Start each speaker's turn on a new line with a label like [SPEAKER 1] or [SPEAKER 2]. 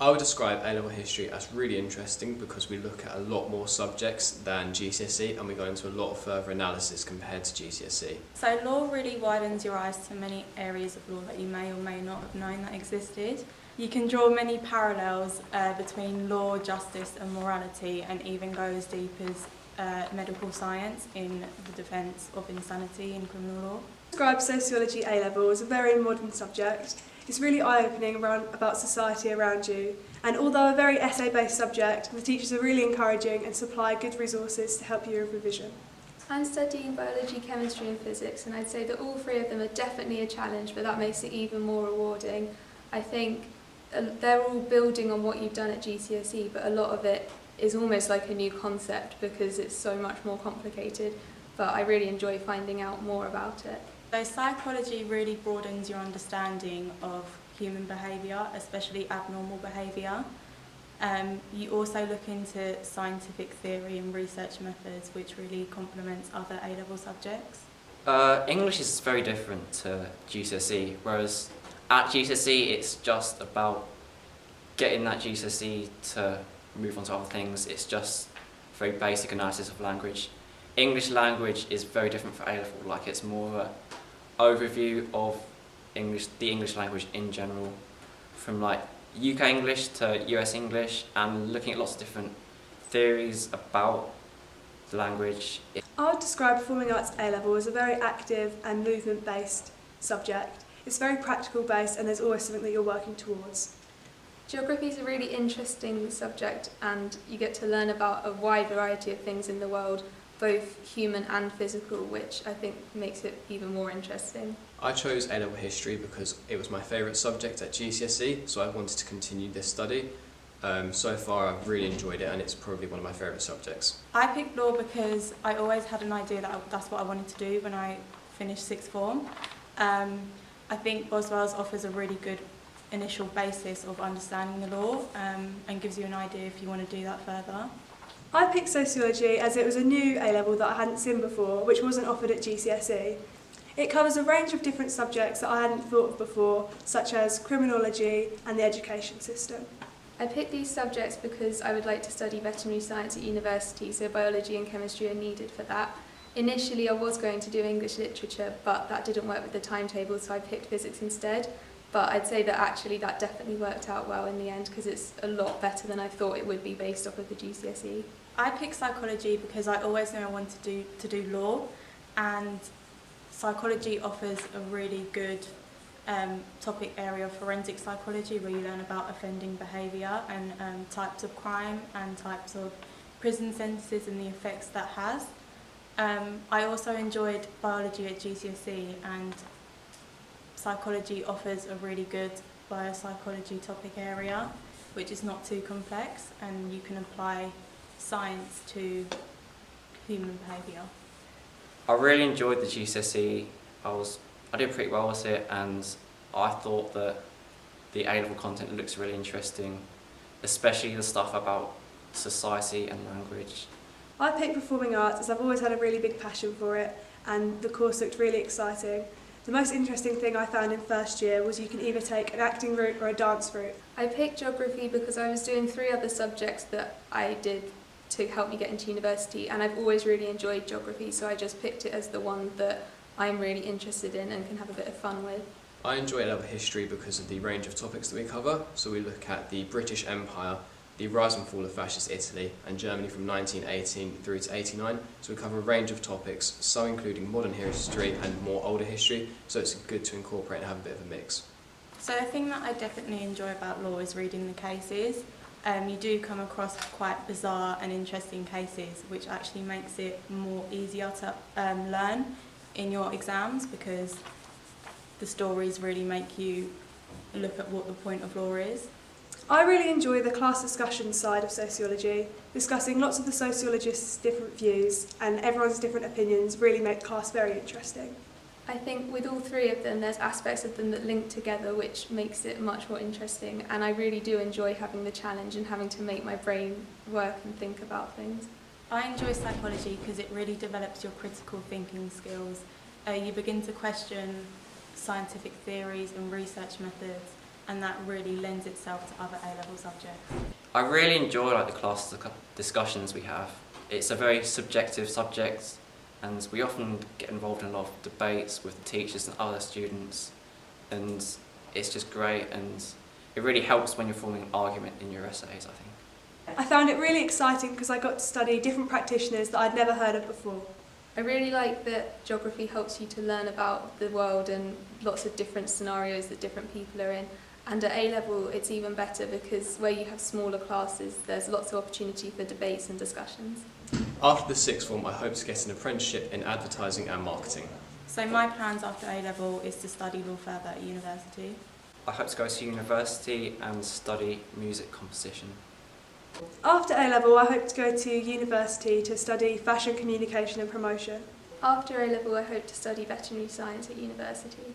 [SPEAKER 1] I would describe A-level history as really interesting because we look at a lot more subjects than GCSE and we go into a lot of further analysis compared to GCSE.
[SPEAKER 2] So law really widens your eyes to many areas of law that you may or may not have known that existed. You can draw many parallels between law, justice and morality, and even go as deep as medical science in the defence of insanity in criminal law.
[SPEAKER 3] I describe Sociology A-level as a very modern subject. It's really eye-opening about society around you, and although a very essay-based subject, the teachers are really encouraging and supply good resources to help you with revision.
[SPEAKER 4] I'm studying biology, chemistry and physics, and I'd say that all three of them are definitely a challenge, but that makes it even more rewarding. I think they're all building on what you've done at GCSE, but a lot of it is almost like a new concept because it's so much more complicated, but I really enjoy finding out more about it.
[SPEAKER 2] So psychology really broadens your understanding of human behaviour, especially abnormal behaviour. You also look into scientific theory and research methods, which really complements other A-level subjects.
[SPEAKER 5] English is very different to GCSE, whereas at GCSE it's just about getting that GCSE to move on to other things. It's just very basic analysis of language. English language is very different for A-level, like it's more of an overview of the English language in general, from like UK English to US English, and looking at lots of different theories about the language.
[SPEAKER 3] I would describe Performing Arts A-level as a very active and movement-based subject. It's very practical based and there's always something that you're working towards.
[SPEAKER 4] Geography is a really interesting subject, and you get to learn about a wide variety of things in the world, both human and physical, which I think makes it even more interesting.
[SPEAKER 1] I chose A-level history because it was my favourite subject at GCSE, so I wanted to continue this study. So far I've really enjoyed it and it's probably one of my favourite subjects.
[SPEAKER 2] I picked law because I always had an idea that that's what I wanted to do when I finished sixth form. I think Boswell's offers a really good initial basis of understanding the law and gives you an idea if you want to do that further.
[SPEAKER 3] I picked Sociology as it was a new A-level that I hadn't seen before, which wasn't offered at GCSE. It covers a range of different subjects that I hadn't thought of before, such as criminology and the education system.
[SPEAKER 4] I picked these subjects because I would like to study veterinary science at university, so biology and chemistry are needed for that. Initially I was going to do English literature, but that didn't work with the timetable, so I picked physics instead. But I'd say that actually that definitely worked out well in the end because it's a lot better than I thought it would be based off of the GCSE.
[SPEAKER 2] I picked psychology because I always knew I wanted to do law, and psychology offers a really good topic area of forensic psychology where you learn about offending behaviour and types of crime and types of prison sentences and the effects that has. I also enjoyed biology at GCSE, and psychology offers a really good biopsychology topic area which is not too complex and you can apply science to human behaviour.
[SPEAKER 5] I really enjoyed the GCSE. I did pretty well with it, and I thought that the A-level content looks really interesting, especially the stuff about society and language.
[SPEAKER 3] I picked Performing Arts as I've always had a really big passion for it, and the course looked really exciting. The most interesting thing I found in first year was you can either take an acting route or a dance route.
[SPEAKER 4] I picked geography because I was doing 3 other subjects that I did to help me get into university, and I've always really enjoyed geography, so I just picked it as the one that I'm really interested in and can have a bit of fun with.
[SPEAKER 1] I enjoy A-level history because of the range of topics that we cover. So we look at the British Empire, the rise and fall of fascist Italy and Germany from 1918 through to 89. So we cover a range of topics, some including modern history and more older history, so it's good to incorporate and have a bit of a mix.
[SPEAKER 2] So the thing that I definitely enjoy about law is reading the cases. You do come across quite bizarre and interesting cases, which actually makes it more easier to learn in your exams because the stories really make you look at what the point of law is.
[SPEAKER 3] I really enjoy the class discussion side of sociology. Discussing lots of the sociologists' different views and everyone's different opinions really make class very interesting.
[SPEAKER 4] I think with all 3 of them, there's aspects of them that link together, which makes it much more interesting, and I really do enjoy having the challenge and having to make my brain work and think about things.
[SPEAKER 2] I enjoy psychology because it really develops your critical thinking skills. You begin to question scientific theories and research methods, and that really lends itself to other A-level subjects.
[SPEAKER 5] I really enjoy the class discussions we have. It's a very subjective subject, and we often get involved in a lot of debates with the teachers and other students, and it's just great, and it really helps when you're forming an argument in your essays, I think.
[SPEAKER 3] I found it really exciting because I got to study different practitioners that I'd never heard of before.
[SPEAKER 4] I really like that geography helps you to learn about the world and lots of different scenarios that different people are in. And at A-level it's even better because where you have smaller classes there's lots of opportunity for debates and discussions.
[SPEAKER 1] After the sixth form, I hope to get an apprenticeship in advertising and marketing.
[SPEAKER 2] So my plans after A-level is to study law further at university.
[SPEAKER 5] I hope to go to university and study music composition.
[SPEAKER 3] After A-level, I hope to go to university to study fashion communication and promotion.
[SPEAKER 4] After A-level I hope to study veterinary science at university.